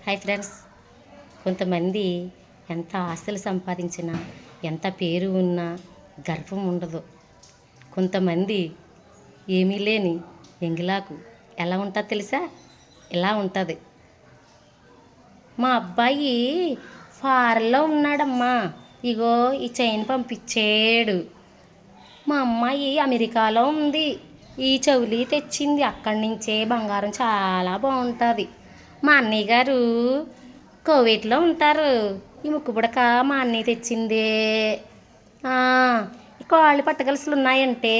Hi friends. కొంతమంది ఎంత ఆస్తులు సంపాదించినా, ఎంత పేరు ఉన్నా గర్వం ఉండదు. కొంతమంది ఏమీ లేని ఎంగిలాకు ఎలా ఉంటుంది తెలుసా? ఇలా ఉంటుంది. మా అబ్బాయి ఫారెన్లో ఉన్నాడమ్మా, ఇగో ఈ చైన్ పంపించాడు. మా అమ్మాయి అమెరికాలో ఉంది, ఈ చెవులి తెచ్చింది. అక్కడి నుంచే బంగారం చాలా బాగుంటుంది. మా అన్నయ్య గారు కోవేట్లో ఉంటారు, ఈ ముక్కు పుడక మా అన్నయ్య తెచ్చిందే. ఈ కాళ్ళు పట్టగలసులు ఉన్నాయంటే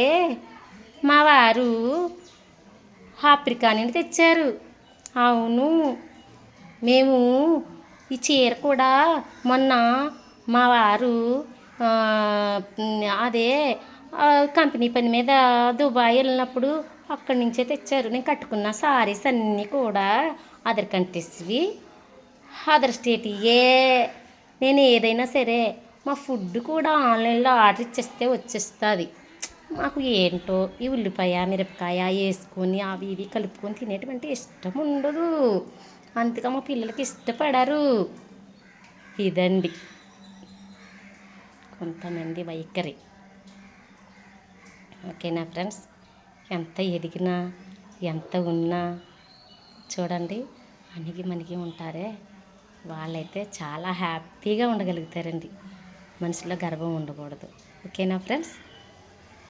మా వారు ఆఫ్రికా నుండి తెచ్చారు. అవును, మేము ఈ చీర కూడా మొన్న మా వారు అదే కంపెనీ పని మీద దుబాయ్ వెళ్ళినప్పుడు అక్కడి నుంచే తెచ్చారు. నేను కట్టుకున్న సారీస్ అన్నీ కూడా అదర్ కంట్రీస్వి, అదర్ స్టేట్యే. నేను ఏదైనా సరే మా ఫుడ్ కూడా ఆన్లైన్లో ఆర్డర్ ఇచ్చేస్తే వచ్చేస్తుంది. మాకు ఏంటో ఈ ఉల్లిపాయ మిరపకాయ వేసుకొని అవి ఇవి కలుపుకొని తినేటువంటి ఇష్టం ఉండదు. అందుకే మా పిల్లలకి ఇష్టపడరు. ఇదండి కొంతమంది వైఖరి. ఓకేనా ఫ్రెండ్స్? ఎంత ఎదిగినా ఎంత ఉన్నా చూడండి, అణిగి మణిగి ఉంటారే వాళ్ళైతే చాలా హ్యాపీగా ఉండగలుగుతారండి. మనసులో గర్వం ఉండకూడదు. ఓకేనా ఫ్రెండ్స్?